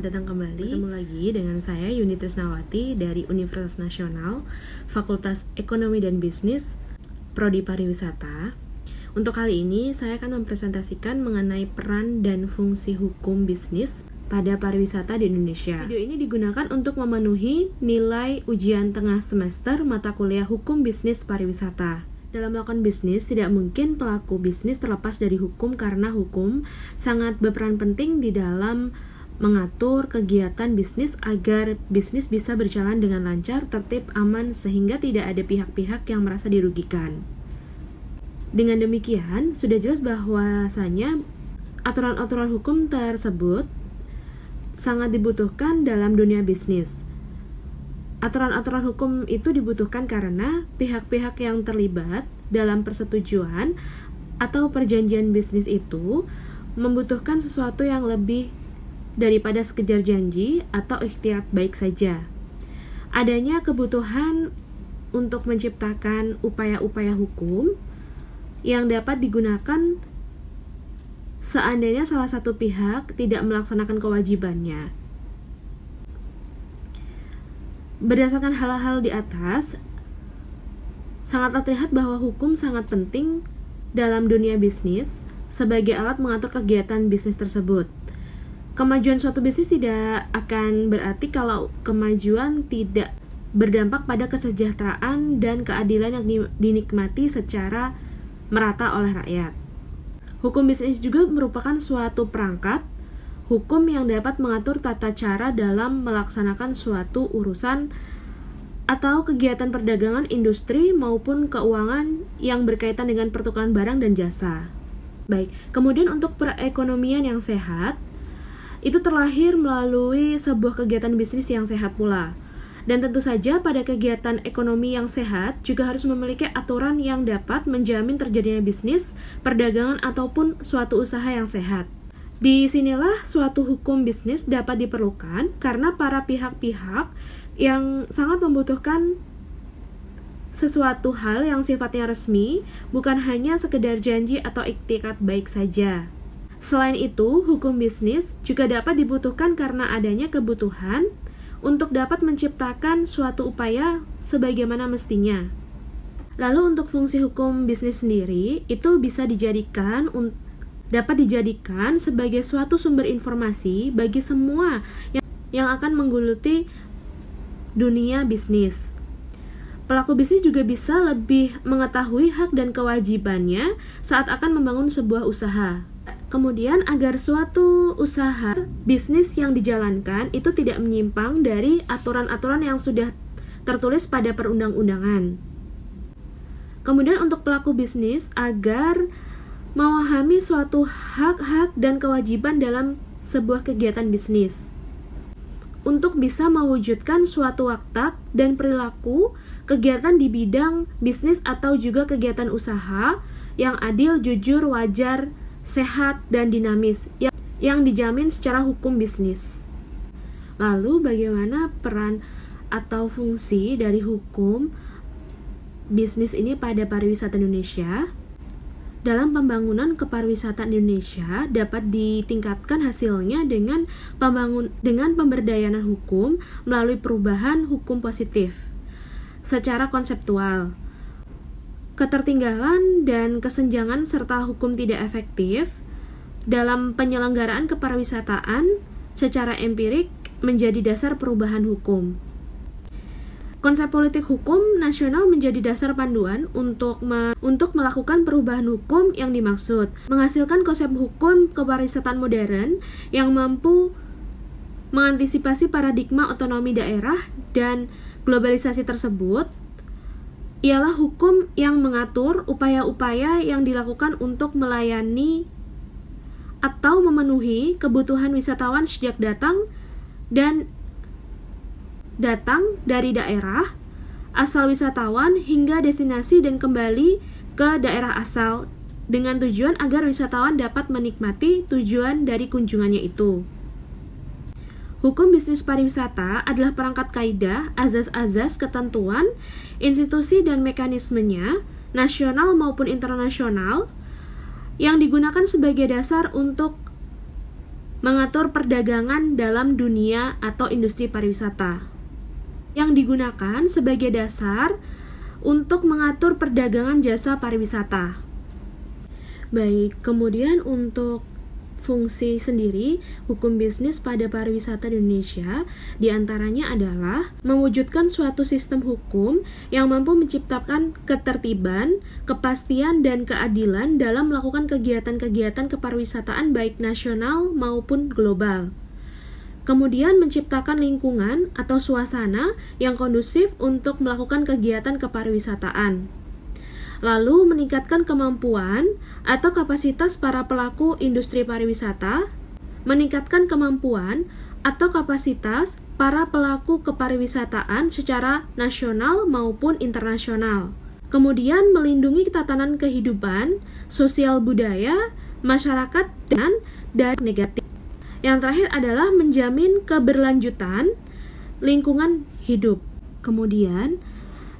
selamat datang kembali. Bertemu lagi dengan saya Yuni Trisnawati dari Universitas Nasional, Fakultas Ekonomi dan Bisnis, Prodi Pariwisata. Untuk kali ini, saya akan mempresentasikan mengenai peran dan fungsi hukum bisnis pada pariwisata di Indonesia. Video ini digunakan untuk memenuhi nilai ujian tengah semester mata kuliah Hukum Bisnis Pariwisata. Dalam melakukan bisnis, tidak mungkin pelaku bisnis terlepas dari hukum karena hukum sangat berperan penting di dalam mengatur kegiatan bisnis agar bisnis bisa berjalan dengan lancar, tertib, aman, sehingga tidak ada pihak-pihak yang merasa dirugikan. Dengan demikian, sudah jelas bahwasanya aturan-aturan hukum tersebut sangat dibutuhkan dalam dunia bisnis. Aturan-aturan hukum itu dibutuhkan karena pihak-pihak yang terlibat dalam persetujuan atau perjanjian bisnis itu membutuhkan sesuatu yang lebih daripada sekedar janji atau ikhtiar baik saja. Adanya kebutuhan untuk menciptakan upaya-upaya hukum yang dapat digunakan seandainya salah satu pihak tidak melaksanakan kewajibannya. Berdasarkan hal-hal di atas, sangatlah terlihat bahwa hukum sangat penting dalam dunia bisnis sebagai alat mengatur kegiatan bisnis tersebut. Kemajuan suatu bisnis tidak akan berarti kalau kemajuan tidak berdampak pada kesejahteraan dan keadilan yang dinikmati secara merata oleh rakyat. Hukum bisnis juga merupakan suatu perangkat hukum yang dapat mengatur tata cara dalam melaksanakan suatu urusan atau kegiatan perdagangan, industri, maupun keuangan yang berkaitan dengan pertukaran barang dan jasa. Baik, kemudian untuk perekonomian yang sehat, itu terlahir melalui sebuah kegiatan bisnis yang sehat pula. Dan tentu saja pada kegiatan ekonomi yang sehat juga harus memiliki aturan yang dapat menjamin terjadinya bisnis, perdagangan, ataupun suatu usaha yang sehat. Di sinilah suatu hukum bisnis dapat diperlukan karena para pihak-pihak yang sangat membutuhkan sesuatu hal yang sifatnya resmi, bukan hanya sekedar janji atau iktikat baik saja. Selain itu, hukum bisnis juga dapat dibutuhkan karena adanya kebutuhan untuk dapat menciptakan suatu upaya sebagaimana mestinya. Lalu untuk fungsi hukum bisnis sendiri, itu bisa dapat dijadikan sebagai suatu sumber informasi bagi semua yang akan menggeluti dunia bisnis. Pelaku bisnis juga bisa lebih mengetahui hak dan kewajibannya saat akan membangun sebuah usaha. Kemudian agar suatu usaha bisnis yang dijalankan itu tidak menyimpang dari aturan-aturan yang sudah tertulis pada perundang-undangan. Kemudian untuk pelaku bisnis agar memahami suatu hak-hak dan kewajiban dalam sebuah kegiatan bisnis untuk bisa mewujudkan suatu watak dan perilaku kegiatan di bidang bisnis atau juga kegiatan usaha yang adil, jujur, wajar, sehat, dan dinamis yang dijamin secara hukum bisnis. Lalu bagaimana peran atau fungsi dari hukum bisnis ini pada pariwisata Indonesia? Dalam pembangunan kepariwisataan Indonesia dapat ditingkatkan hasilnya dengan pemberdayaan hukum melalui perubahan hukum positif. Secara konseptual, ketertinggalan dan kesenjangan serta hukum tidak efektif dalam penyelenggaraan kepariwisataan secara empirik menjadi dasar perubahan hukum. Konsep politik hukum nasional menjadi dasar panduan untuk melakukan perubahan hukum yang dimaksud, menghasilkan konsep hukum kepariwisataan modern yang mampu mengantisipasi paradigma otonomi daerah dan globalisasi tersebut, ialah hukum yang mengatur upaya-upaya yang dilakukan untuk melayani atau memenuhi kebutuhan wisatawan sejak datang dari daerah asal wisatawan hingga destinasi dan kembali ke daerah asal dengan tujuan agar wisatawan dapat menikmati tujuan dari kunjungannya itu. Hukum bisnis pariwisata adalah perangkat kaidah, azas-azas, ketentuan, institusi dan mekanismenya, nasional maupun internasional, yang digunakan sebagai dasar untuk mengatur perdagangan dalam dunia atau industri pariwisata, yang digunakan sebagai dasar untuk mengatur perdagangan jasa pariwisata. Baik, kemudian untuk fungsi sendiri, hukum bisnis pada pariwisata di Indonesia diantaranya adalah mewujudkan suatu sistem hukum yang mampu menciptakan ketertiban, kepastian, dan keadilan dalam melakukan kegiatan-kegiatan kepariwisataan baik nasional maupun global. Kemudian menciptakan lingkungan atau suasana yang kondusif untuk melakukan kegiatan kepariwisataan. Lalu meningkatkan kemampuan atau kapasitas para pelaku industri pariwisata, meningkatkan kemampuan atau kapasitas para pelaku kepariwisataan secara nasional maupun internasional. Kemudian melindungi tatanan kehidupan, sosial budaya, masyarakat dan negatif. Yang terakhir adalah menjamin keberlanjutan lingkungan hidup. Kemudian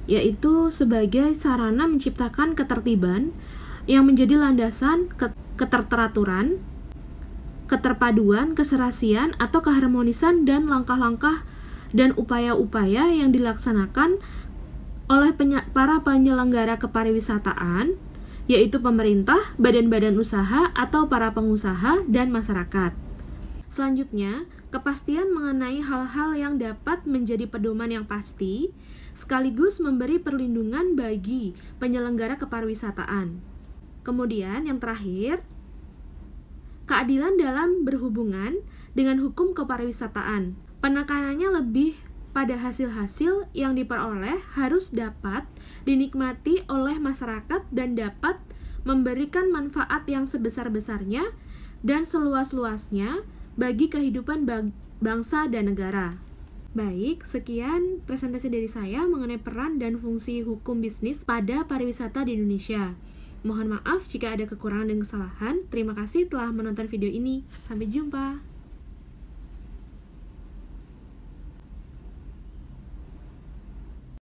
yaitu sebagai sarana menciptakan ketertiban yang menjadi landasan keterteraturan, keterpaduan, keserasian, atau keharmonisan dan langkah-langkah dan upaya-upaya yang dilaksanakan oleh para penyelenggara kepariwisataan, yaitu pemerintah, badan-badan usaha, atau para pengusaha, dan masyarakat. Selanjutnya, kepastian mengenai hal-hal yang dapat menjadi pedoman yang pasti, sekaligus memberi perlindungan bagi penyelenggara kepariwisataan. Kemudian yang terakhir, keadilan dalam berhubungan dengan hukum kepariwisataan. Penekanannya lebih pada hasil-hasil yang diperoleh harus dapat dinikmati oleh masyarakat dan dapat memberikan manfaat yang sebesar-besarnya dan seluas-luasnya bagi kehidupan bangsa dan negara. Baik, sekian presentasi dari saya mengenai peran dan fungsi hukum bisnis pada pariwisata di Indonesia. Mohon maaf jika ada kekurangan dan kesalahan. Terima kasih telah menonton video ini. Sampai jumpa.